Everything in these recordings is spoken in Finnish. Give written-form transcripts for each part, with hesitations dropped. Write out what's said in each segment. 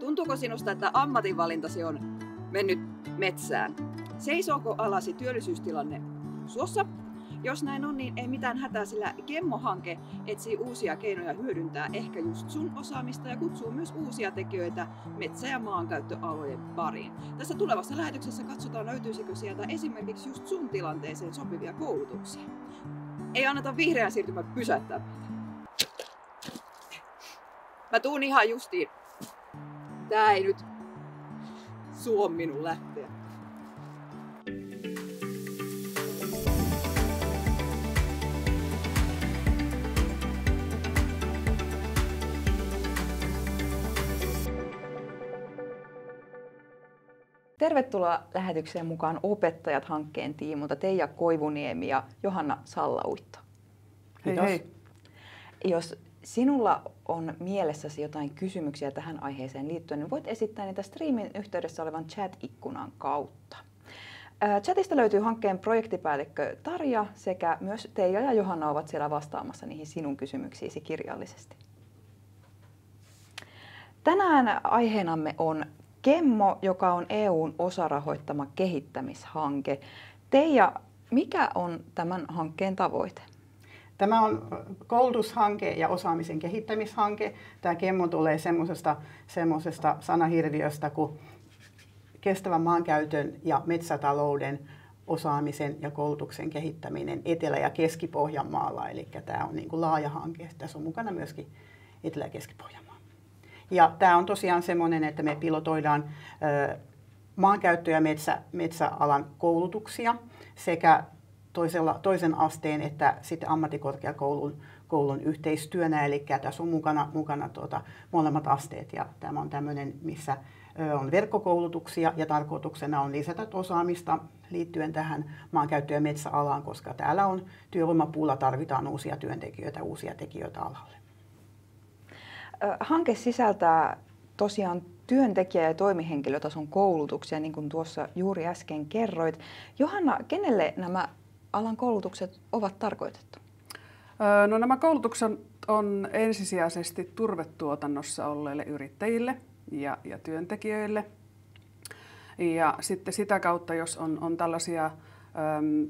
Tuntuuko sinusta, että ammatinvalintasi on mennyt metsään? Seisooko alasi työllisyystilanne suossa? Jos näin on, niin ei mitään hätää, sillä Gemmo-hanke etsii uusia keinoja hyödyntää ehkä just sun osaamista ja kutsuu myös uusia tekijöitä metsä- ja maankäyttöalojen pariin. Tässä tulevassa lähetyksessä katsotaan, löytyisikö sieltä esimerkiksi just sun tilanteeseen sopivia koulutuksia. Ei anneta vihreän siirtymän pysäyttää meitä. Mä tuun ihan justiin. Tää ei nyt suo minun lähteä. Tervetuloa lähetykseen mukaan Opettajat-hankkeen tiimolta Teija Koivuniemi ja Johanna Salla-Uitto. Hei hei. Jos sinulla on mielessäsi jotain kysymyksiä tähän aiheeseen liittyen, niin voit esittää niitä streamin yhteydessä olevan chat-ikkunan kautta. Chatista löytyy hankkeen projektipäällikkö Tarja sekä myös Teija ja Johanna ovat siellä vastaamassa niihin sinun kysymyksiisi kirjallisesti. Tänään aiheenamme on Gemmo, joka on EU:n osarahoittama kehittämishanke. Teija, mikä on tämän hankkeen tavoite? Tämä on koulutushanke ja osaamisen kehittämishanke. Tämä Gemmo tulee semmoisesta sanahirviöstä kuin kestävän maankäytön ja metsätalouden osaamisen ja koulutuksen kehittäminen Etelä- ja Keski-Pohjanmaalla. Eli tämä on niin kuin laaja hanke. Tässä on mukana myöskin Etelä- ja Keski-Pohjanmaa. Ja tämä on tosiaan semmoinen, että me pilotoidaan maankäyttö- ja metsäalan koulutuksia sekä toisen asteen että sitten ammattikorkeakoulun yhteistyönä. Eli tässä on mukana molemmat asteet ja tämä on tämmöinen, missä on verkkokoulutuksia ja tarkoituksena on lisätä osaamista liittyen tähän maankäyttö- ja metsäalaan, koska täällä on työvoimapuulla, tarvitaan uusia työntekijöitä, uusia tekijöitä alalle. Hanke sisältää tosiaan työntekijä- ja toimihenkilötason koulutuksia, niin kuin tuossa juuri äsken kerroit. Johanna, kenelle nämä alan koulutukset ovat tarkoitettu? No, nämä koulutukset on ensisijaisesti turvetuotannossa olleille yrittäjille ja työntekijöille. Ja sitten sitä kautta, jos on tällaisia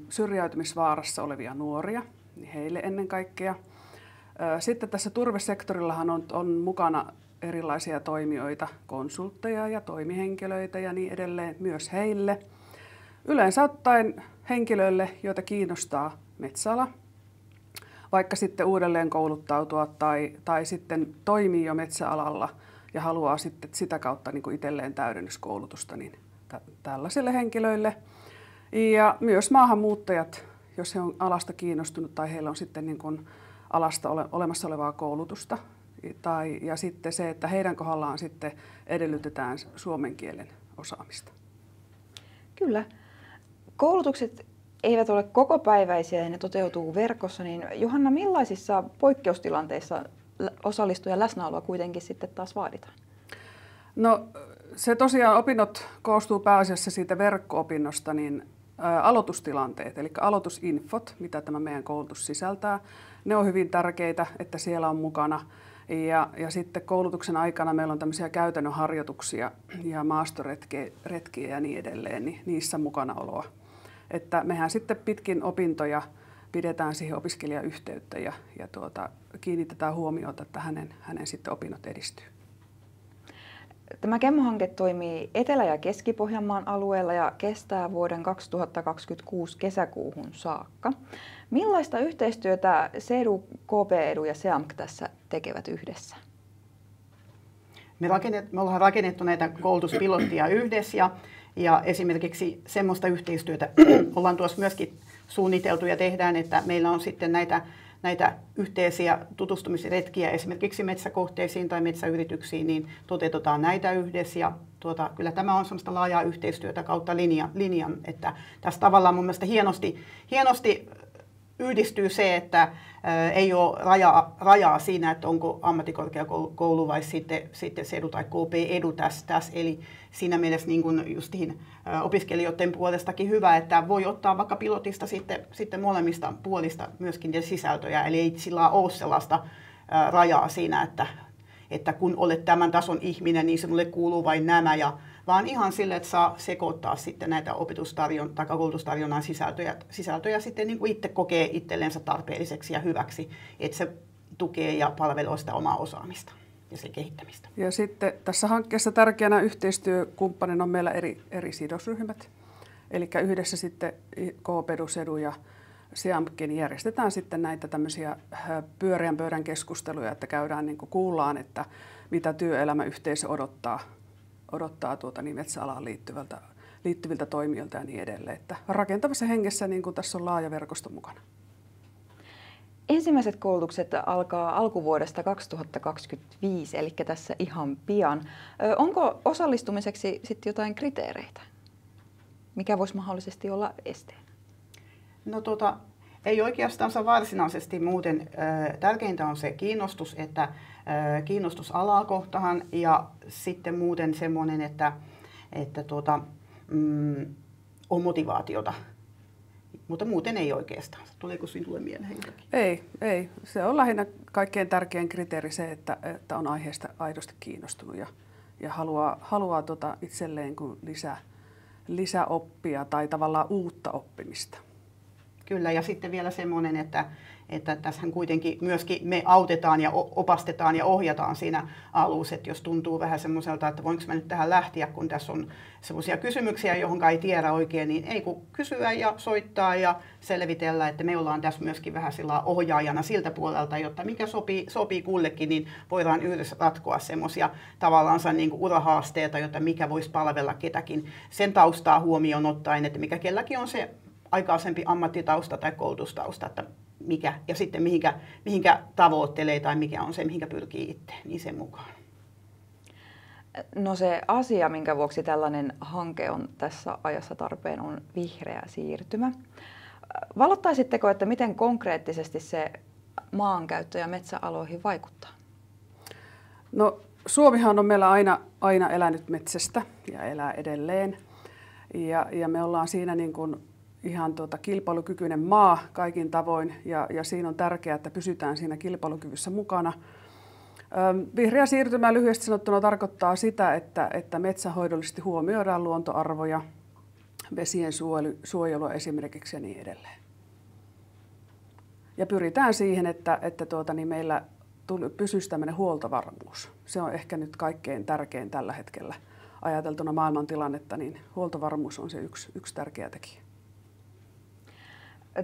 syrjäytymisvaarassa olevia nuoria, niin heille ennen kaikkea. Sitten tässä turvesektorillahan on mukana erilaisia toimijoita, konsultteja ja toimihenkilöitä ja niin edelleen myös heille. Yleensä ottaen henkilöille, joita kiinnostaa metsäala, vaikka sitten uudelleen kouluttautua tai sitten toimii jo metsäalalla ja haluaa sitten sitä kautta niin kuin itselleen täydennyskoulutusta, niin tällaisille henkilöille. Ja myös maahanmuuttajat, jos he on alasta kiinnostunut tai heillä on sitten niin kuin alasta olemassa olevaa koulutusta. Ja sitten se, että heidän kohdallaan sitten edellytetään suomen kielen osaamista. Kyllä. Koulutukset eivät ole kokopäiväisiä ja ne toteutuu verkossa, niin Johanna, millaisissa poikkeustilanteissa osallistujan läsnäoloa kuitenkin sitten taas vaaditaan? No se tosiaan opinnot koostuu pääasiassa siitä verkko-opinnosta, niin aloitustilanteet, eli aloitusinfot, mitä tämä meidän koulutus sisältää, ne on hyvin tärkeitä, että siellä on mukana. Ja sitten koulutuksen aikana meillä on tämmöisiä käytännön harjoituksia ja maastoretkiä ja niin edelleen, niin niissä mukanaoloa. Että mehän sitten pitkin opintoja pidetään siihen opiskelijayhteyttä ja kiinnitetään huomiota, että hänen sitten opinnot edistyy. Tämä Gemmo-hanke toimii Etelä- ja Keski-Pohjanmaan alueella ja kestää vuoden 2026 kesäkuuhun saakka. Millaista yhteistyötä SEDU, KP-edu ja SEAMK tässä tekevät yhdessä? Me ollaan rakennettu näitä koulutuspilottia yhdessä ja esimerkiksi semmoista yhteistyötä ollaan tuossa myöskin suunniteltu ja tehdään, että meillä on sitten näitä yhteisiä tutustumisretkiä esimerkiksi metsäkohteisiin tai metsäyrityksiin, niin toteutetaan näitä yhdessä. Ja kyllä tämä on semmoista laajaa yhteistyötä kautta linjan, että tässä tavallaan mun mielestä hienosti yhdistyy se, että ei ole rajaa siinä, että onko ammattikorkeakoulu vai sitten SEDU tai KP-edu tässä. Eli siinä mielessä niin kuin justiin opiskelijoiden puolestakin hyvä, että voi ottaa vaikka pilotista sitten molemmista puolista myöskin sisältöjä. Eli ei sillä ole sellaista rajaa siinä, että että kun olet tämän tason ihminen, niin sinulle kuuluu vain nämä, vaan ihan sille, että saa sekoittaa sitten näitä tai koulutustarjonnan sisältöjä sitten niin kuin itse kokee itsellensä tarpeelliseksi ja hyväksi, että se tukee ja palvelee sitä omaa osaamista ja sen kehittämistä. Ja sitten tässä hankkeessa tärkeänä yhteistyökumppanina on meillä eri sidosryhmät. Eli yhdessä sitten KPEDUS, EDU ja SEAMKin järjestetään sitten näitä tämmöisiä pyöreän pöydän keskusteluja, että käydään niin kuin kuullaan, että mitä työelämäyhteisö odottaa metsäalaan liittyviltä toimijoilta ja niin edelleen. Että rakentavassa hengessä niin kuin tässä on laaja verkosto mukana. Ensimmäiset koulutukset alkaa alkuvuodesta 2025, eli tässä ihan pian. Onko osallistumiseksi sitten jotain kriteereitä? Mikä voisi mahdollisesti olla esteenä? No ei oikeastaan varsinaisesti muuten. Tärkeintä on se kiinnostus, että kiinnostus alaa kohtaan ja sitten muuten semmoinen, että on motivaatiota. Mutta muuten ei oikeastaan. Tuleeko sinulle mieleen jotakin? Ei. Se on lähinnä kaikkein tärkein kriteeri se, että on aiheesta aidosti kiinnostunut ja haluaa itselleen lisäoppia tai tavallaan uutta oppimista. Kyllä, ja sitten vielä semmoinen, että tässähän kuitenkin myöskin me autetaan ja opastetaan ja ohjataan siinä alussa, että jos tuntuu vähän semmoiselta, että voinko mä nyt tähän lähteä, kun tässä on semmoisia kysymyksiä, johon ei tiedä oikein, niin ei kun kysyä ja soittaa ja selvitellä, että me ollaan tässä myöskin vähän sillä ohjaajana siltä puolelta, jotta mikä sopii kullekin, niin voidaan yhdessä ratkoa semmoisia tavallaan niin kuin urahaasteita, jotta mikä voisi palvella ketäkin sen taustaa huomioon ottaen, että mikä kelläkin on se aikaisempi ammattitausta tai koulutustausta, että mikä ja sitten mihinkä tavoittelee tai mikä on se, mihinkä pyrkii itse, niin sen mukaan. No se asia, minkä vuoksi tällainen hanke on tässä ajassa tarpeen, on vihreä siirtymä. Valottaisitteko, että miten konkreettisesti se maankäyttö- ja metsäaloihin vaikuttaa? No Suomihan on meillä aina elänyt metsästä ja elää edelleen. Ja me ollaan siinä niin kuin ihan kilpailukykyinen maa kaikin tavoin ja siinä on tärkeää, että pysytään siinä kilpailukyvyssä mukana. Vihreä siirtymä lyhyesti sanottuna tarkoittaa sitä, että metsähoidollisesti huomioidaan luontoarvoja, vesien suojelua esimerkiksi ja niin edelleen. Ja pyritään siihen, että meillä pysyisi tämmöinen huoltovarmuus. Se on ehkä nyt kaikkein tärkein tällä hetkellä. Ajateltuna maailmantilannetta, niin huoltovarmuus on se yksi tärkeä tekijä.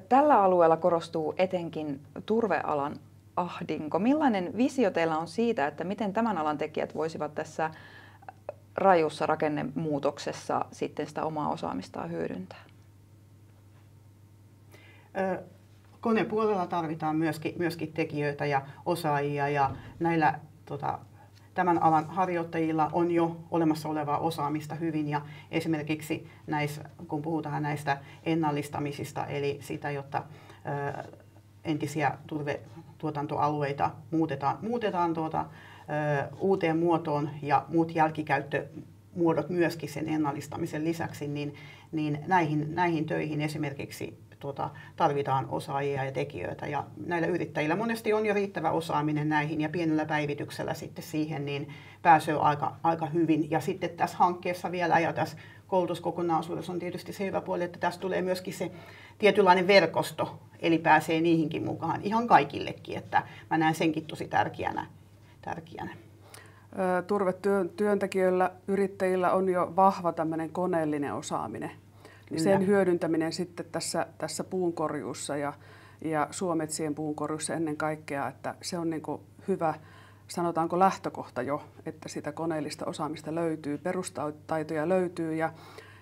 Tällä alueella korostuu etenkin turvealan ahdinko. Millainen visio teillä on siitä, että miten tämän alan tekijät voisivat tässä rajussa rakennemuutoksessa sitten sitä omaa osaamistaan hyödyntää? Konepuolella tarvitaan myöskin tekijöitä ja osaajia ja näillä tämän alan harjoittajilla on jo olemassa olevaa osaamista hyvin ja esimerkiksi kun puhutaan näistä ennallistamisista, eli sitä, jotta entisiä turvetuotantoalueita muutetaan uuteen muotoon ja muut jälkikäyttömuodot myöskin sen ennallistamisen lisäksi, niin näihin töihin esimerkiksi tarvitaan osaajia ja tekijöitä ja näillä yrittäjillä monesti on jo riittävä osaaminen näihin ja pienellä päivityksellä sitten siihen niin pääsee aika hyvin ja sitten tässä hankkeessa vielä ja tässä koulutuskokonaisuudessa on tietysti se hyvä puoli, että tässä tulee myöskin se tietynlainen verkosto, eli pääsee niihinkin mukaan ihan kaikillekin, että mä näen senkin tosi tärkeänä. Turvetyöntekijöillä, yrittäjillä on jo vahva tämmöinen koneellinen osaaminen. Sen hyödyntäminen sitten tässä puunkorjuussa ja suometsien puunkorjuussa ennen kaikkea, että se on niin kuin hyvä, sanotaanko lähtökohta jo, että sitä koneellista osaamista löytyy, perustaitoja löytyy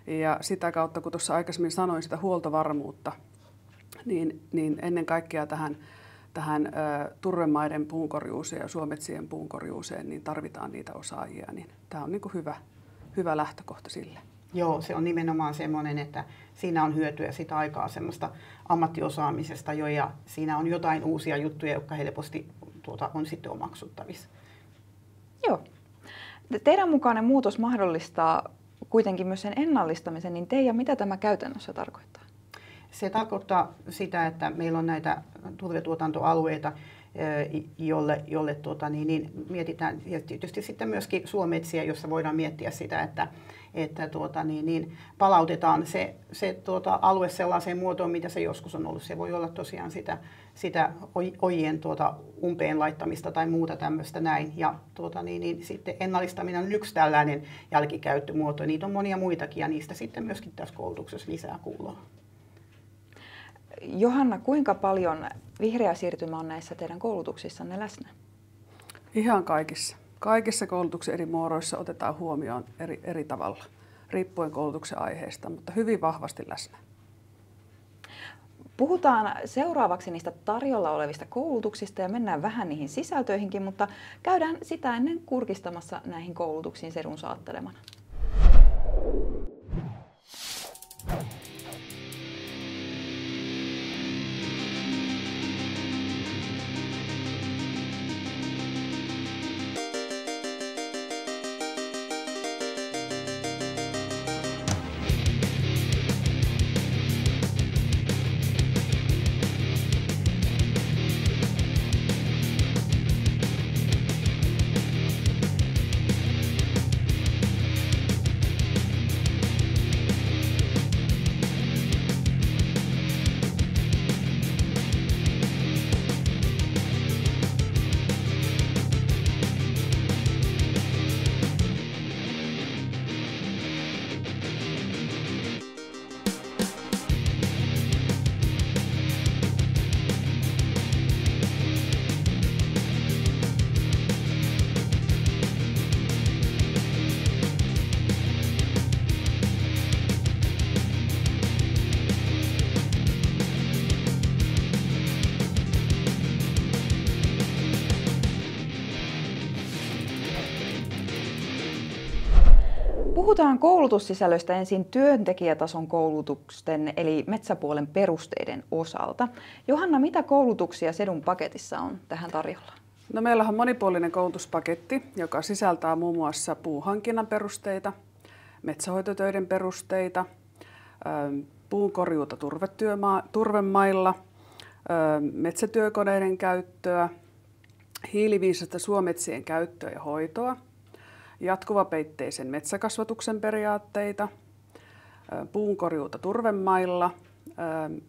ja sitä kautta, kun tuossa aikaisemmin sanoin sitä huoltovarmuutta, niin ennen kaikkea tähän turvemaiden puunkorjuuseen ja suometsien puunkorjuuseen niin tarvitaan niitä osaajia, niin tämä on niin kuin hyvä lähtökohta sille. Joo, se on nimenomaan semmoinen, että siinä on hyötyä sitä aikaa semmoista ammattiosaamisesta jo ja siinä on jotain uusia juttuja, jotka helposti on sitten omaksuttavissa. Joo. Teidän mukainen muutos mahdollistaa kuitenkin myös sen ennallistamisen, niin mitä tämä käytännössä tarkoittaa? Se tarkoittaa sitä, että meillä on näitä turvetuotantoalueita, jolle mietitään, ja tietysti sitten myöskin suometsiä, jossa voidaan miettiä sitä, että palautetaan se alue sellaiseen muotoon, mitä se joskus on ollut. Se voi olla tosiaan sitä ojien umpeen laittamista tai muuta tämmöistä näin. Ja sitten ennallistaminen on yksi tällainen jälkikäyttömuoto. Niitä on monia muitakin ja niistä sitten myöskin tässä koulutuksessa lisää kuuluu. Johanna, kuinka paljon vihreä siirtymä on näissä teidän koulutuksissanne läsnä? Ihan kaikissa. Kaikissa koulutuksen eri muodoissa otetaan huomioon eri tavalla, riippuen koulutuksen aiheesta, mutta hyvin vahvasti läsnä. Puhutaan seuraavaksi niistä tarjolla olevista koulutuksista ja mennään vähän niihin sisältöihinkin, mutta käydään sitä ennen kurkistamassa näihin koulutuksiin sedun saattelemana. Puhutaan koulutussisällöistä ensin työntekijätason koulutusten eli metsäpuolen perusteiden osalta. Johanna, mitä koulutuksia sedun paketissa on tähän tarjolla? No, meillä on monipuolinen koulutuspaketti, joka sisältää muun muassa puuhankinnan perusteita, metsähoitotöiden perusteita, puunkorjuuta turvemailla, metsätyökoneiden käyttöä, hiiliviisasta suometsien käyttöä ja hoitoa, jatkuvapeitteisen metsäkasvatuksen periaatteita, puunkorjuuta turvemailla,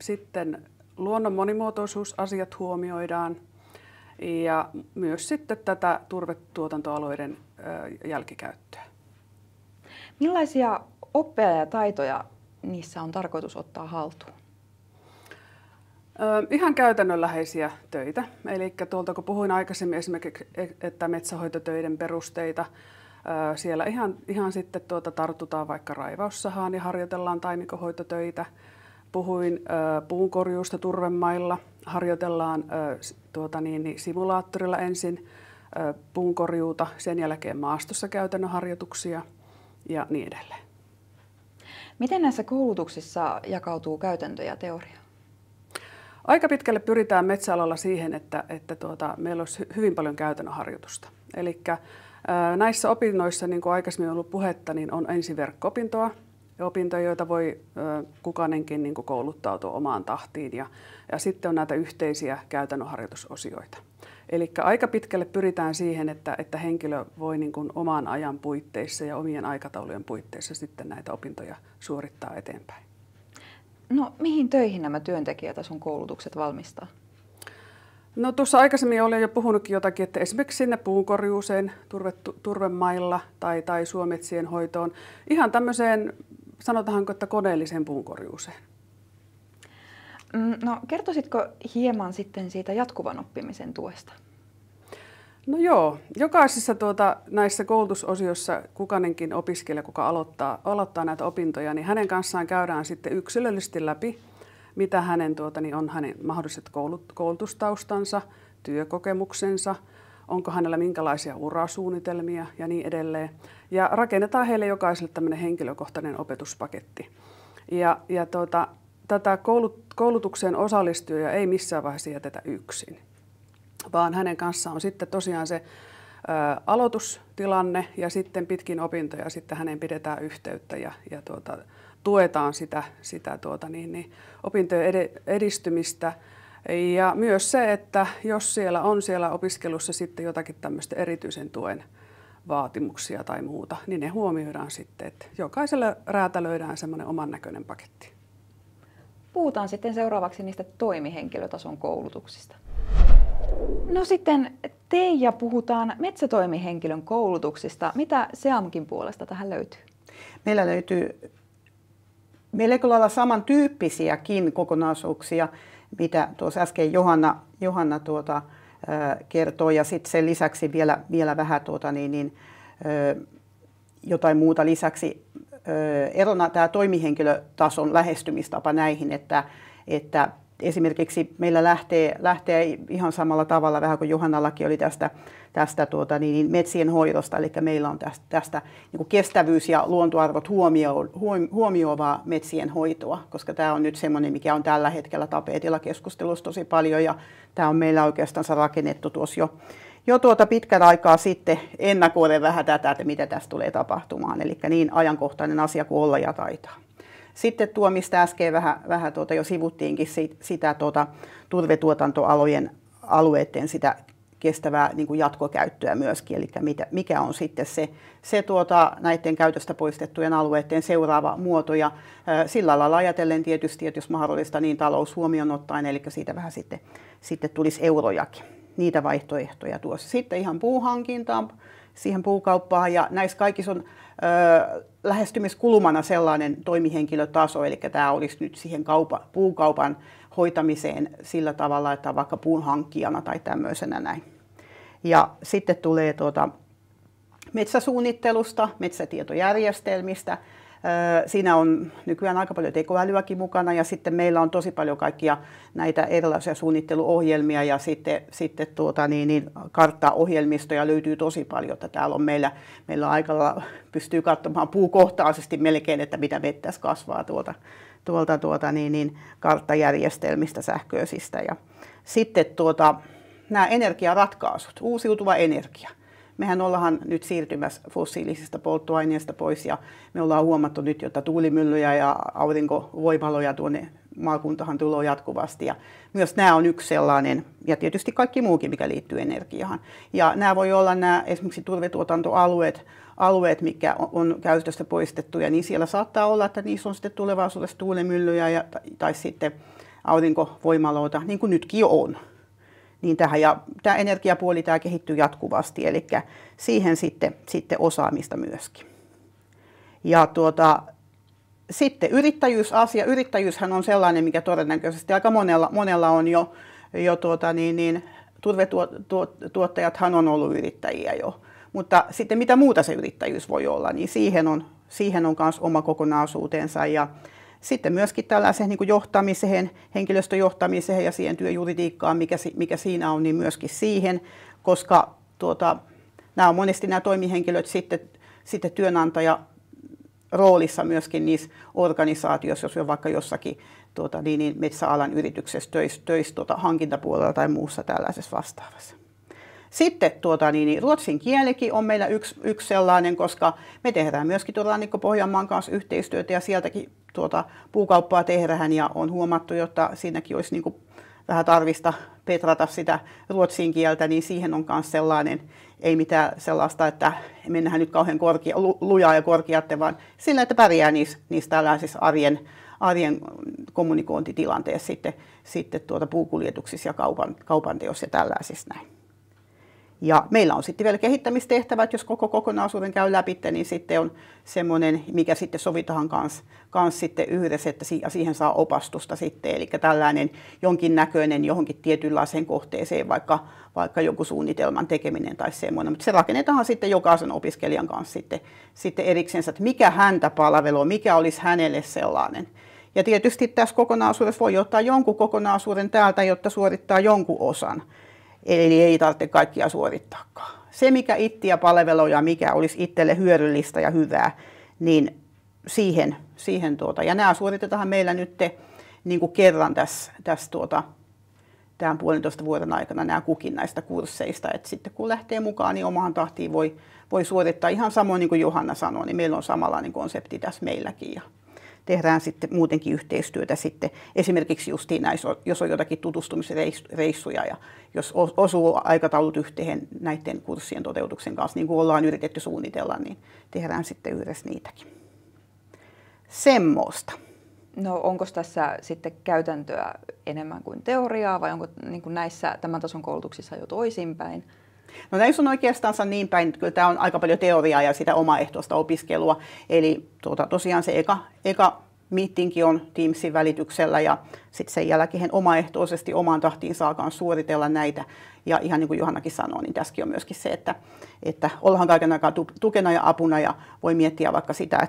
sitten luonnon monimuotoisuusasiat huomioidaan ja myös sitten tätä turvetuotantoalueiden jälkikäyttöä. Millaisia oppeja ja taitoja niissä on tarkoitus ottaa haltuun? Ihan käytännönläheisiä töitä. Eli tuolta kun puhuin aikaisemmin esimerkiksi, että metsähoitotöiden perusteita, siellä ihan sitten tartutaan vaikka raivaussahaan ja harjoitellaan taimikonhoitotöitä. Puhuin puunkorjuusta turvemailla, harjoitellaan simulaattorilla ensin puunkorjuuta, sen jälkeen maastossa käytännön harjoituksia ja niin edelleen. Miten näissä koulutuksissa jakautuu käytäntö ja teoria? Aika pitkälle pyritään metsäalalla siihen, että meillä olisi hyvin paljon käytännön harjoitusta. Eli näissä opinnoissa, niin kuin aikaisemmin on ollut puhetta, niin on ensin verkko-opintoa, opintoja, joita voi kukainenkin niin kuin kouluttautua omaan tahtiin, ja sitten on näitä yhteisiä käytännön harjoitusosioita. Eli aika pitkälle pyritään siihen, että henkilö voi niin kuin oman ajan puitteissa ja omien aikataulujen puitteissa sitten näitä opintoja suorittaa eteenpäin. No, mihin töihin nämä työntekijätason koulutukset valmistaa? No, tuossa aikaisemmin olen jo puhunutkin jotakin, että esimerkiksi sinne puunkorjuuseen, turvemailla tai suometsien hoitoon, ihan tämmöiseen, sanotaanko, että koneelliseen puunkorjuuseen. No, kertoisitko hieman sitten siitä jatkuvan oppimisen tuesta? No joo, jokaisessa näissä koulutusosioissa kukainenkin opiskelija, kuka aloittaa näitä opintoja, niin hänen kanssaan käydään sitten yksilöllisesti läpi, mitä on hänen mahdolliset koulutustaustansa, työkokemuksensa, onko hänellä minkälaisia urasuunnitelmia ja niin edelleen. Ja rakennetaan heille jokaiselle tämmöinen henkilökohtainen opetuspaketti. Tätä koulutukseen osallistujia ei missään vaiheessa jätetä yksin, vaan hänen kanssaan on sitten tosiaan se aloitustilanne ja sitten pitkin opintoja sitten hänen pidetään yhteyttä ja tuetaan sitä opintojen edistymistä Ja myös se, että jos siellä on siellä opiskelussa sitten jotakin tämmöistä erityisen tuen vaatimuksia tai muuta, niin ne huomioidaan sitten, että jokaiselle räätälöidään semmoinen oman näköinen paketti. Puhutaan sitten seuraavaksi niistä toimihenkilötason koulutuksista. No sitten Teija, puhutaan metsätoimihenkilön koulutuksista. Mitä SEAMKin puolesta tähän löytyy? Meillä löytyy melko lailla samantyyppisiäkin kokonaisuuksia, mitä tuossa äsken Johanna kertoi, ja sitten sen lisäksi vielä vähän jotain muuta lisäksi. Erona tämä toimihenkilötason lähestymistapa näihin, että esimerkiksi meillä lähtee ihan samalla tavalla, vähän kuin Johannallakin oli tästä metsien hoidosta, eli meillä on tästä niin kuin kestävyys ja luontoarvot huomioivaa metsien hoitoa, koska tämä on nyt semmoinen, mikä on tällä hetkellä tapetilla keskustelussa tosi paljon, ja tämä on meillä oikeastaan rakennettu tuossa jo pitkän aikaa sitten ennakoiden vähän tätä, että mitä tässä tulee tapahtumaan, eli niin ajankohtainen asia kuin olla ja taitaa. Sitten tuo, mistä äsken vähän jo sivuttiinkin sitä turvetuotantoalueiden sitä kestävää niin kuin jatkokäyttöä myöskin, eli mikä on sitten se näiden käytöstä poistettujen alueiden seuraava muoto, ja sillä lailla ajatellen tietysti, että jos mahdollista, niin talous huomioon ottaen, eli siitä vähän sitten tulisi eurojakin, niitä vaihtoehtoja tuossa. Sitten ihan puuhankintaan, siihen puukauppaan, ja näissä kaikissa on lähestymiskulmana sellainen toimihenkilötaso, eli tämä olisi nyt siihen puukaupan hoitamiseen sillä tavalla, että vaikka puun hankkijana tai tämmöisenä näin. Ja sitten tulee metsäsuunnittelusta, metsätietojärjestelmistä. Siinä on nykyään aika paljon tekoälyäkin mukana, ja sitten meillä on tosi paljon kaikkia näitä erilaisia suunnitteluohjelmia, ja sitten karttaohjelmistoja löytyy tosi paljon. Täällä on meillä aika lailla pystyy katsomaan puukohtaisesti melkein, että mitä mettässä kasvaa tuolta karttajärjestelmistä sähköisistä. Ja sitten nämä energiaratkaisut, uusiutuva energia. Mehän ollaan nyt siirtymässä fossiilisista polttoaineista pois, ja me ollaan huomattu nyt, että tuulimyllyjä ja aurinkovoimaloja tuonne maakuntahan tulee jatkuvasti. Ja myös nämä on yksi sellainen, ja tietysti kaikki muukin, mikä liittyy energiaan. Ja nämä voi olla nämä esimerkiksi turvetuotantoalueet, mikä on käytöstä poistettuja, niin siellä saattaa olla, että niissä on sitten tulevaisuudessa tuulimyllyjä tai sitten aurinkovoimaloita, niin kuin nytkin jo on. Niin tämä energiapuoli tämä kehittyy jatkuvasti, eli siihen sitten osaamista myöskin. Ja sitten yrittäjyysasia. Yrittäjyyshän on sellainen, mikä todennäköisesti aika monella on jo turvetuottajathan on ollut yrittäjiä jo. Mutta sitten mitä muuta se yrittäjyys voi olla, niin siihen on myös oma kokonaisuutensa. Ja sitten myöskin tällaiseen niin kuin johtamiseen, henkilöstöjohtamiseen ja siihen työjuridiikkaan, mikä siinä on, niin myöskin siihen, koska nämä on monesti nämä toimihenkilöt sitten työnantaja roolissa myöskin niissä organisaatioissa, jos on vaikka jossakin metsäalan yrityksessä töissä hankintapuolella tai muussa tällaisessa vastaavassa. Sitten ruotsin kielikin on meillä yksi sellainen, koska me tehdään myöskin Rannikko-Pohjanmaan kanssa yhteistyötä, ja sieltäkin puukauppaa tehdään, ja on huomattu, jotta siinäkin olisi niin kuin vähän tarvista petrata sitä ruotsin kieltä, niin siihen on myös sellainen, ei mitään sellaista, että mennään nyt kauhean lujaa ja korkeatte, vaan sillä, että pärjää niissä tällaisissa arjen kommunikointitilanteessa sitten puukuljetuksissa ja kaupanteossa ja tällaisissa näin. Ja meillä on sitten vielä kehittämistehtävät, jos koko kokonaisuuden käy läpi, niin sitten on semmoinen, mikä sitten sovitaan kanssa sitten yhdessä, että siihen saa opastusta sitten. Eli tällainen jonkinnäköinen johonkin tietynlaiseen kohteeseen, vaikka joku suunnitelman tekeminen tai semmoinen. Mutta se rakennetaan sitten jokaisen opiskelijan kanssa sitten eriksensä, että mikä häntä palveloo, mikä olisi hänelle sellainen. Ja tietysti tässä kokonaisuudessa voi ottaa jonkun kokonaisuuden täältä, jotta suorittaa jonkun osan. Eli ei tarvitse kaikkia suorittaakaan. Se, mikä itseä palveloo ja mikä olisi itselle hyödyllistä ja hyvää, niin siihen ja nämä suoritetaan meillä nyt niin kuin kerran tässä tämän 1,5 vuoden aikana nämä kukin näistä kursseista. Et sitten kun lähtee mukaan, niin omaan tahtiin voi suorittaa ihan samoin niin kuin Johanna sanoi, niin meillä on samanlainen konsepti tässä meilläkin. Ja tehdään sitten muutenkin yhteistyötä sitten. Esimerkiksi justiin näissä, jos on jotakin tutustumisreissuja ja jos osuu aikataulut yhteen näiden kurssien toteutuksen kanssa, niin kuin ollaan yritetty suunnitella, niin tehdään sitten yhdessä niitäkin. Semmoista. No onko tässä sitten käytäntöä enemmän kuin teoriaa vai onko niin kuin näissä tämän tason koulutuksissa jo toisinpäin? No näissä on oikeastaan niin päin, että kyllä tämä on aika paljon teoriaa ja sitä omaehtoista opiskelua. Eli tosiaan se eka meetingi on Teamsin välityksellä ja sitten sen jälkeen omaehtoisesti omaan tahtiin saakaan suoritella näitä. Ja ihan niin kuin Johannakin sanoi, niin tässäkin on myöskin se, että ollaan kaiken aikaa tukena ja apuna ja voi miettiä vaikka sitä,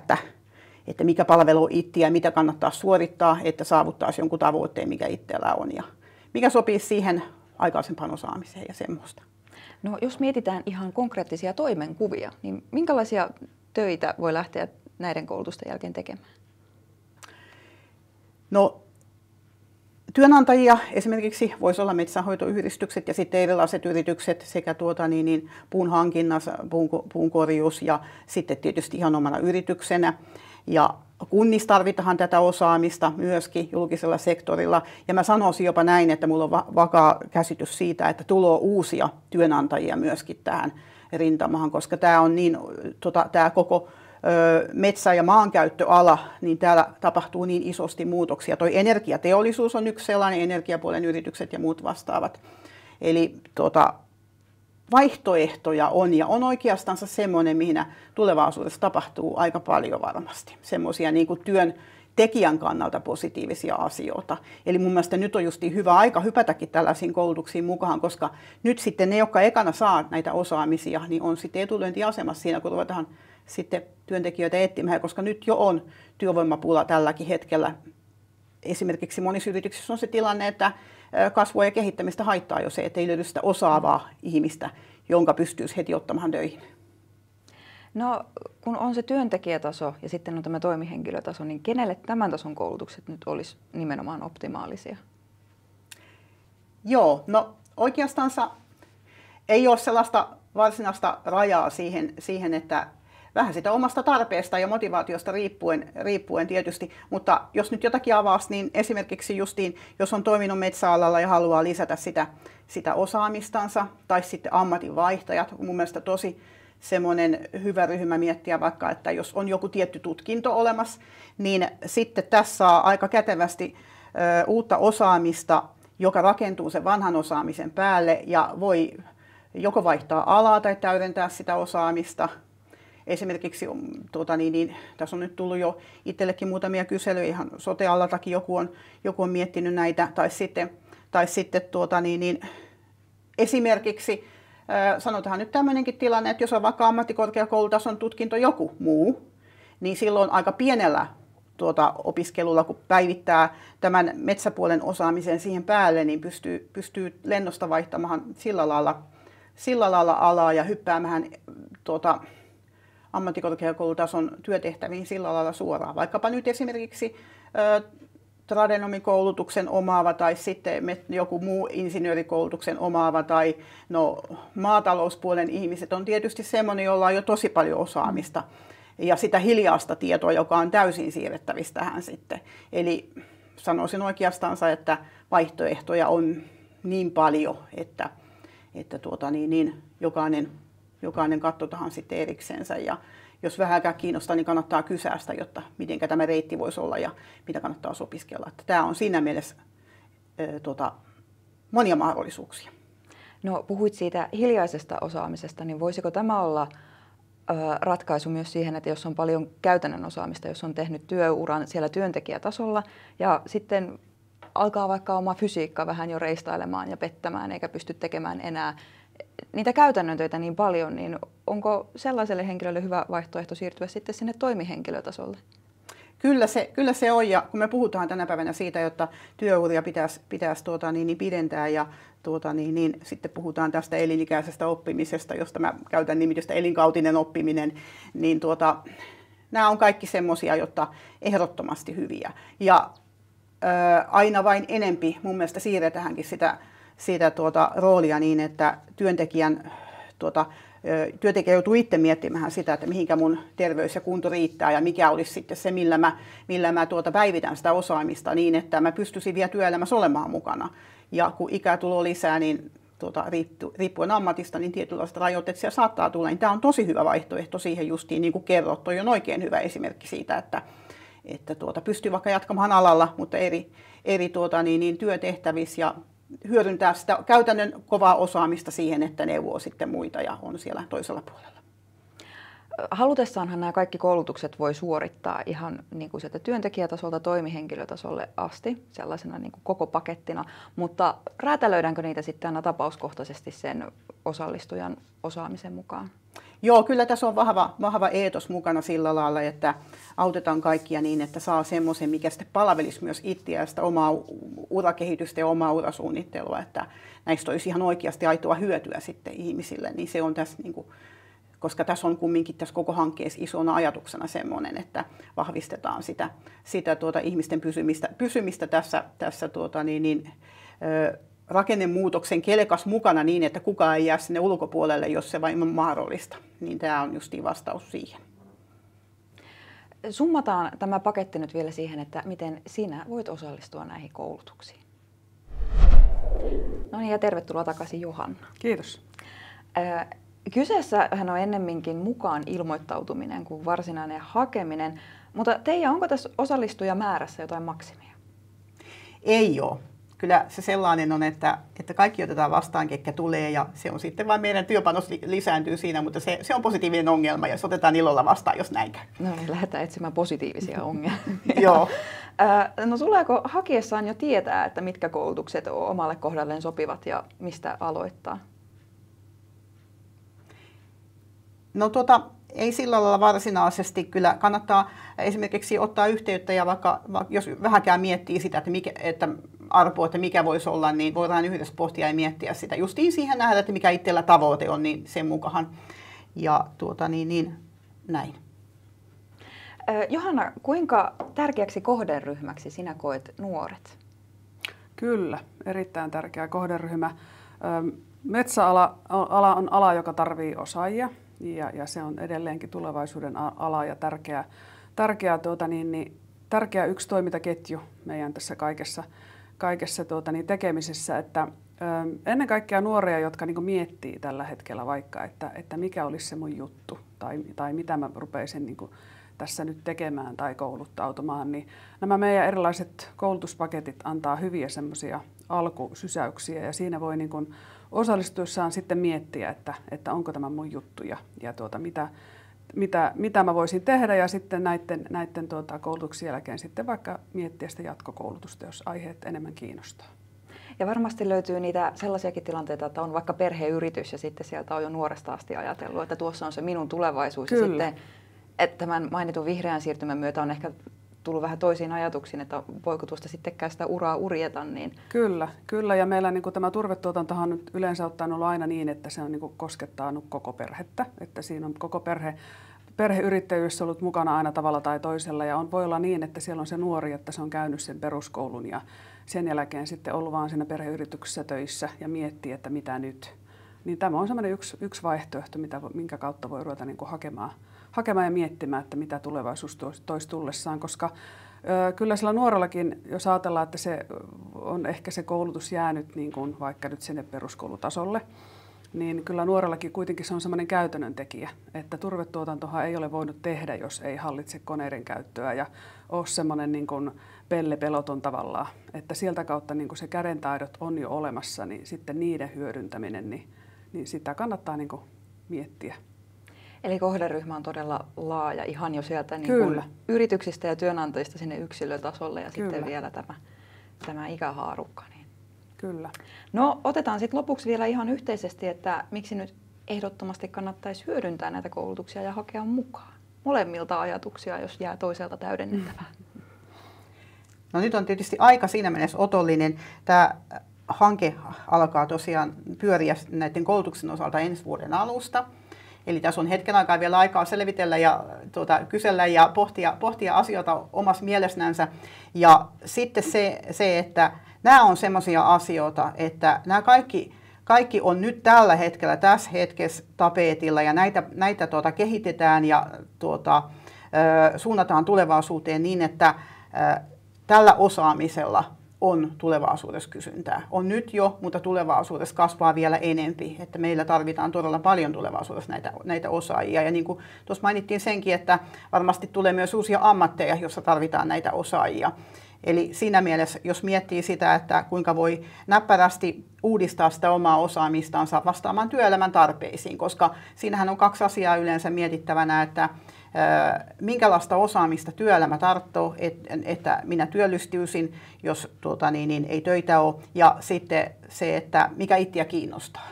että mikä palveluu itseä ja mitä kannattaa suorittaa, että saavuttaisi jonkun tavoitteen, mikä itsellä on ja mikä sopii siihen aikaisempaan osaamiseen ja semmoista. No jos mietitään ihan konkreettisia toimenkuvia, niin minkälaisia töitä voi lähteä näiden koulutusten jälkeen tekemään? No työnantajia esimerkiksi voisi olla metsänhoitoyhdistykset ja sitten erilaiset yritykset sekä puun hankinnassa, puun korjuus ja sitten tietysti ihan omana yrityksenä. Ja kunnissa tarvitaan tätä osaamista myöskin julkisella sektorilla. Ja mä sanoisin jopa näin, että mulla on vakaa käsitys siitä, että tulee uusia työnantajia myöskin tähän rintamahan, koska tämä on niin, tämä koko metsä- ja maankäyttöala, niin täällä tapahtuu niin isosti muutoksia. Toi energiateollisuus on yksi sellainen, energiapuolen yritykset ja muut vastaavat. Eli vaihtoehtoja on ja on oikeastaan semmoinen, mihin tulevaisuudessa tapahtuu aika paljon varmasti. Semmoisia niin kuin työn tekijän kannalta positiivisia asioita. Eli mun mielestä nyt on juuri hyvä aika hypätäkin tällaisiin koulutuksiin mukaan, koska nyt sitten ne, jotka ekana saa näitä osaamisia, niin on sitten etulyöntiasemassa siinä, kun ruvetaan sitten työntekijöitä etsimään, koska nyt jo on työvoimapula tälläkin hetkellä. Esimerkiksi monissa yrityksissä on se tilanne, että kasvua ja kehittämistä haittaa jo se, että ei löydy sitä osaavaa ihmistä, jonka pystyisi heti ottamaan töihin. No kun on se työntekijätaso ja sitten on tämä toimihenkilötaso, niin kenelle tämän tason koulutukset nyt olisi nimenomaan optimaalisia? Joo, no oikeastaan ei ole sellaista varsinaista rajaa siihen, että vähän sitä omasta tarpeesta ja motivaatiosta riippuen tietysti, mutta jos nyt jotakin avaisi, niin esimerkiksi justiin, jos on toiminut metsäalalla ja haluaa lisätä sitä osaamistansa, tai sitten ammatinvaihtajat, mun mielestä tosi semmoinen hyvä ryhmä miettiä vaikka, että jos on joku tietty tutkinto olemassa, niin sitten tässä saa aika kätevästi uutta osaamista, joka rakentuu sen vanhan osaamisen päälle ja voi joko vaihtaa alaa tai täydentää sitä osaamista. Esimerkiksi tässä on nyt tullut jo itsellekin muutamia kyselyjä, ihan sote-alaltakin joku on miettinyt näitä, tai sitten esimerkiksi sanotaan nyt tämmöinenkin tilanne, että jos on vaikka ammattikorkeakoulutason tutkinto joku muu, niin silloin aika pienellä opiskelulla, kun päivittää tämän metsäpuolen osaamisen siihen päälle, niin pystyy lennosta vaihtamaan sillä lailla alaa ja hyppäämään ammattikorkeakoulutason työtehtäviin sillä lailla suoraan. Vaikkapa nyt esimerkiksi tradenomikoulutuksen omaava tai sitten joku muu insinöörikoulutuksen omaava tai maatalouspuolen ihmiset on tietysti semmoinen, jolla on jo tosi paljon osaamista ja sitä hiljaista tietoa, joka on täysin siirrettävissä tähän sitten. Eli sanoisin oikeastaan, että vaihtoehtoja on niin paljon, että jokainen katsotaan sitten eriksensä ja jos vähänkään kiinnostaa, niin kannattaa kysästä, jotta miten tämä reitti voisi olla ja mitä kannattaa opiskella. Että tämä on siinä mielessä monia mahdollisuuksia. No puhuit siitä hiljaisesta osaamisesta, niin voisiko tämä olla ratkaisu myös siihen, että jos on paljon käytännön osaamista, jos on tehnyt työuran siellä työntekijätasolla ja sitten alkaa vaikka oma fysiikka vähän jo reistailemaan ja pettämään eikä pysty tekemään enää niitä käytännön töitä niin paljon, niin onko sellaiselle henkilölle hyvä vaihtoehto siirtyä sitten sinne toimihenkilötasolle? Kyllä se on, ja kun me puhutaan tänä päivänä siitä, että työuria pitäisi pidentää ja sitten puhutaan tästä elinikäisestä oppimisesta, josta mä käytän nimitystä elinkautinen oppiminen, niin nämä on kaikki semmoisia, jotta ehdottomasti hyviä. Ja aina vain enempi mun mielestä siirretäänkin sitä roolia niin, että työntekijän työntekijä joutuu itse miettimään sitä, että mihinkä mun terveys ja kunto riittää ja mikä olisi sitten se, millä mä päivitän sitä osaamista niin, että mä pystyisin vielä työelämässä olemaan mukana. Ja kun ikää tulee lisää, niin riippuen ammatista, niin tietynlaista rajoituksia saattaa tulla. Niin tämä on tosi hyvä vaihtoehto siihen justiin, niin kuin kerrot. Toi on oikein hyvä esimerkki siitä, että pystyy vaikka jatkamaan alalla, mutta eri työtehtävissä ja hyödyntää sitä käytännön kovaa osaamista siihen, että neuvoo sitten muita ja on siellä toisella puolella. Halutessaanhan nämä kaikki koulutukset voi suorittaa ihan niin kuin sieltä työntekijätasolta toimihenkilötasolle asti, sellaisena niin kuin koko pakettina, mutta räätälöidäänkö niitä sitten aina tapauskohtaisesti sen osallistujan osaamisen mukaan? Joo, kyllä tässä on vahva eetos mukana sillä lailla, että autetaan kaikkia niin, että saa semmoisen, mikä sitten palvelisi myös itseä, sitä omaa urakehitystä ja omaa urasuunnittelua, että näistä olisi ihan oikeasti aitoa hyötyä sitten ihmisille, niin se on tässä niin kuin, koska tässä on kumminkin tässä koko hankkeessa isona ajatuksena semmoinen, että vahvistetaan sitä ihmisten pysymistä tässä rakennemuutoksen kelkas mukana niin, että kukaan ei jää sinne ulkopuolelle, jos se vain on mahdollista. Niin tämä on justiin vastaus siihen. Summataan tämä paketti nyt vielä siihen, että miten sinä voit osallistua näihin koulutuksiin. No niin, ja tervetuloa takaisin Johanna. Kiitos. Kyseessähän on ennemminkin mukaan ilmoittautuminen kuin varsinainen hakeminen, mutta Teija, onko tässä osallistujamäärässä jotain maksimia? Ei ole. Kyllä se sellainen on, että kaikki otetaan vastaan, ketkä tulee, ja se on sitten vain meidän työpanos lisääntyy siinä, mutta se on positiivinen ongelma, jos otetaan ilolla vastaan, jos näin käy. No niin, lähdetään etsimään positiivisia ongelmia. Joo. No tuleeko hakiessaan jo tietää, että mitkä koulutukset omalle kohdalleen sopivat ja mistä aloittaa? No ei sillä lailla varsinaisesti. Kyllä kannattaa esimerkiksi ottaa yhteyttä ja vaikka jos vähänkään miettii sitä, että mikä voisi olla, niin voidaan yhdessä pohtia ja miettiä sitä. Justiin siihen nähdä, että mikä itsellä tavoite on, niin sen mukaan. Ja näin. Johanna, kuinka tärkeäksi kohderyhmäksi sinä koet nuoret? Kyllä, erittäin tärkeä kohderyhmä. Metsäala on ala, joka tarvitsee osaajia. Ja se on edelleenkin tulevaisuuden ala ja tärkeä yksi toimintaketju meidän tässä kaikessa tekemisessä, että ennen kaikkea nuoria, jotka niin kuin miettii tällä hetkellä vaikka, että mikä olisi se mun juttu tai mitä mä rupeisin niin kuin tässä nyt tekemään tai kouluttautumaan, niin nämä meidän erilaiset koulutuspaketit antaa hyviä semmoisia alkusysäyksiä ja siinä voi niin kuin osallistuessaan sitten miettiä, että onko tämä mun juttu ja mitä mä voisin tehdä ja sitten näiden koulutuksen jälkeen sitten vaikka miettiä sitä jatkokoulutusta, jos aiheet enemmän kiinnostaa. Ja varmasti löytyy niitä sellaisiakin tilanteita, että on vaikka perheyritys ja sitten sieltä on jo nuoresta asti ajatellut, että tuossa on se minun tulevaisuus. Kyllä. Ja sitten, että tämän mainitun vihreän siirtymän myötä on ehkä tullut vähän toisiin ajatuksiin, että voiko tuosta sittenkään sitä uraa urjeta. Niin... Kyllä. Ja meillä niin kuin tämä turvetuotantohan nyt yleensä ottaen ollut aina niin, että se on niin kuin koskettaa koko perhettä. Että siinä on koko perheyrittäjyys ollut mukana aina tavalla tai toisella. Ja voi olla niin, että siellä on se nuori, että se on käynyt sen peruskoulun ja sen jälkeen sitten ollut vaan siinä perheyrityksessä töissä ja miettii, että mitä nyt. Niin tämä on semmoinen yksi vaihtoehto, minkä kautta voi ruveta niin kuin hakemaan ja miettimään, että mitä tulevaisuus toisi tullessaan, koska kyllä sillä nuorellakin, jos ajatellaan, että se on ehkä se koulutus jäänyt niin kuin vaikka nyt sinne peruskoulutasolle, niin kyllä nuorellakin kuitenkin se on semmoinen käytännön tekijä, että turvetuotantohan ei ole voinut tehdä, jos ei hallitse koneiden käyttöä ja ole semmoinen niin kuin pellepeloton tavallaan, että sieltä kautta niin kuin se kädentaidot on jo olemassa, niin sitten niiden hyödyntäminen, niin sitä kannattaa niin kuin miettiä. Eli kohderyhmä on todella laaja, ihan jo sieltä niin kuin yrityksistä ja työnantajista sinne yksilötasolle ja sitten vielä tämä ikähaarukka. Niin. Kyllä. No otetaan sitten lopuksi vielä ihan yhteisesti, että miksi nyt ehdottomasti kannattaisi hyödyntää näitä koulutuksia ja hakea mukaan. Molemmilta ajatuksia, jos jää toiselta täydennettävää. No nyt on tietysti aika siinä mielessä otollinen. Tämä hanke alkaa tosiaan pyöriä näiden koulutuksen osalta ensi vuoden alusta. Eli tässä on hetken aikaa vielä aikaa selvitellä ja kysellä ja pohtia asioita omassa mielessään. Ja sitten se, että nämä on semmoisia asioita, että nämä kaikki kaikki on nyt tällä hetkellä, tässä hetkessä tapetilla ja näitä kehitetään ja suunnataan tulevaisuuteen niin, että tällä osaamisella on tulevaisuudessa kysyntää. On nyt jo, mutta tulevaisuudessa kasvaa vielä enempi, että meillä tarvitaan todella paljon tulevaisuudessa näitä osaajia. Ja niin kuin tuossa mainittiin senkin, että varmasti tulee myös uusia ammatteja, joissa tarvitaan näitä osaajia. Eli siinä mielessä, jos miettii sitä, että kuinka voi näppärästi uudistaa sitä omaa osaamistansa vastaamaan työelämän tarpeisiin, koska siinähän on 2 asiaa yleensä mietittävänä, että minkälaista osaamista työelämä tarvitsee, että minä työllistyisin, jos ei töitä ole, ja sitten se, että mikä itseä kiinnostaa.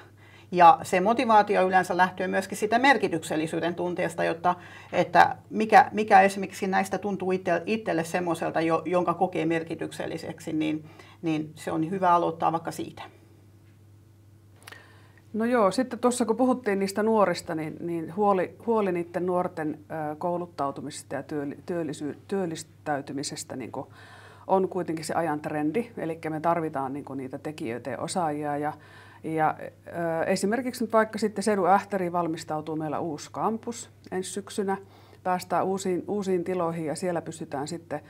Ja se motivaatio yleensä lähtee myöskin sitä merkityksellisyyden tunteesta, että mikä esimerkiksi näistä tuntuu itselle semmoiselta, jonka kokee merkitykselliseksi, niin se on hyvä aloittaa vaikka siitä. No joo, sitten tuossa kun puhuttiin niistä nuorista, niin huoli niiden nuorten kouluttautumisesta ja työllistäytymisestä niin on kuitenkin se ajan trendi. Eli me tarvitaan niin niitä tekijöitä ja osaajia. Ja esimerkiksi nyt vaikka sitten Sedu Ähtäriin valmistautuu meillä uusi kampus ensi syksynä. Päästään uusiin tiloihin ja siellä pystytään sitten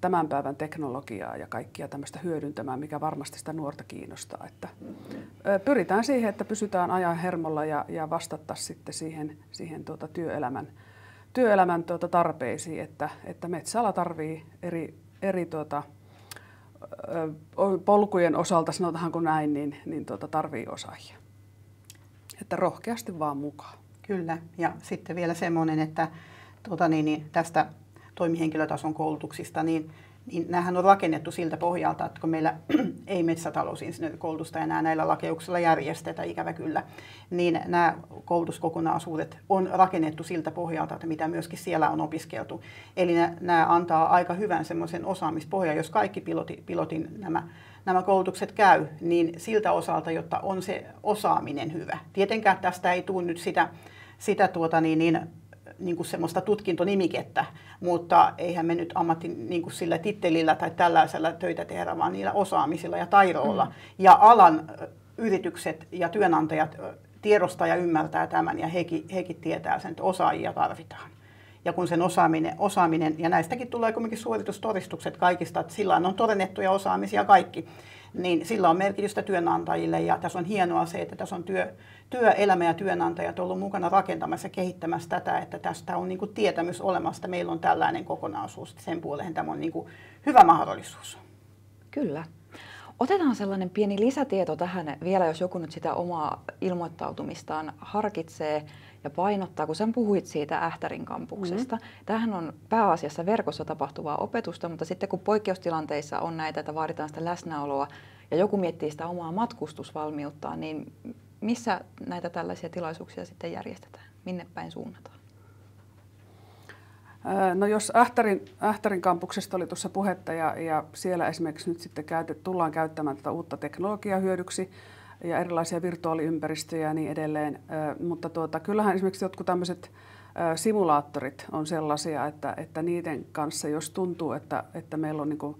tämän päivän teknologiaa ja kaikkia tämmöistä hyödyntämään, mikä varmasti sitä nuorta kiinnostaa. Että pyritään siihen, että pysytään ajan hermolla ja vastata sitten siihen työelämän tarpeisiin, että metsäala tarvii eri polkujen osalta, sanotaanko näin, niin tarvii osaajia. Että rohkeasti vaan mukaan. Kyllä, ja sitten vielä semmoinen, että tästä toimihenkilötason koulutuksista, niin näähän on rakennettu siltä pohjalta, että kun meillä ei metsätalousinsinöörikoulutusta enää näillä lakeuksilla järjestetä, ikävä kyllä, niin nämä koulutuskokonaisuudet on rakennettu siltä pohjalta, että mitä myöskin siellä on opiskeltu. Eli nämä antaa aika hyvän semmoisen osaamispohjan, jos kaikki pilotin nämä koulutukset käy, niin siltä osalta, jotta on se osaaminen hyvä. Tietenkään tästä ei tule nyt sitä niin kuin semmoista tutkintonimikettä, mutta eihän me nyt niin kuin sillä tittelillä tai tällaisella töitä tehdä, vaan niillä osaamisilla ja taidoilla. Ja alan yritykset ja työnantajat tiedostaa ja ymmärtää tämän, ja hekin tietää sen, että osaajia tarvitaan. Ja kun sen osaaminen ja näistäkin tulee kuitenkin suoritustodistukset kaikista, että sillä on todennettuja osaamisia kaikki, niin sillä on merkitystä työnantajille, ja tässä on hienoa se, että tässä on työelämä ja työnantajat ollut mukana rakentamassa ja kehittämässä tätä, että tästä on niin kuin tietämys olemassa, meillä on tällainen kokonaisuus, sen puoleen tämä on niin kuin hyvä mahdollisuus. Kyllä. Otetaan sellainen pieni lisätieto tähän vielä, jos joku nyt sitä omaa ilmoittautumistaan harkitsee ja painottaa, kun sen puhuit siitä Ähtärin kampuksesta. Tämähän on pääasiassa verkossa tapahtuvaa opetusta, mutta sitten kun poikkeustilanteissa on näitä, että vaaditaan sitä läsnäoloa ja joku miettii sitä omaa matkustusvalmiuttaan, niin missä näitä tällaisia tilaisuuksia sitten järjestetään? Minne päin suunnataan? No jos Ähtärin kampuksesta oli tuossa puhetta ja siellä esimerkiksi nyt sitten tullaan käyttämään tätä uutta teknologiaa hyödyksi ja erilaisia virtuaaliympäristöjä ja niin edelleen, mutta kyllähän esimerkiksi jotkut tämmöiset simulaattorit on sellaisia, että niiden kanssa, jos tuntuu, että meillä on niin kuin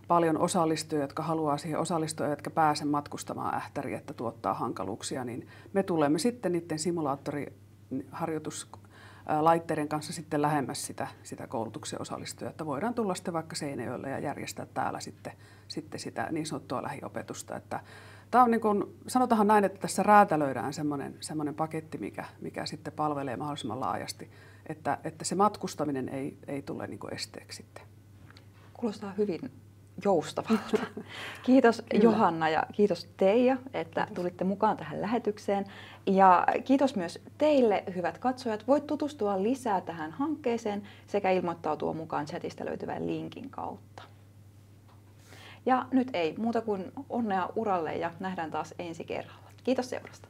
paljon osallistujia, jotka haluaa siihen osallistua, jotka pääse matkustamaan Ähtäriin, että tuottaa hankaluuksia, niin me tulemme sitten niiden simulaattoriharjoituslaitteiden kanssa sitten lähemmäs sitä koulutuksen osallistujaa, että voidaan tulla sitten vaikka Seinäjoelle ja järjestää täällä sitten sitä niin sanottua lähiopetusta. Että tämä on niin kuin, sanotaan näin, että tässä räätälöidään semmoinen paketti, mikä sitten palvelee mahdollisimman laajasti, että se matkustaminen ei tule niin kuin esteeksi sitten. Kuulostaa hyvin joustavalta. Kiitos Johanna ja kiitos Teija, että tulitte mukaan tähän lähetykseen. Ja kiitos myös teille, hyvät katsojat. Voit tutustua lisää tähän hankkeeseen sekä ilmoittautua mukaan chatista löytyvän linkin kautta. Ja nyt ei muuta kuin onnea uralle ja nähdään taas ensi kerralla. Kiitos seurasta.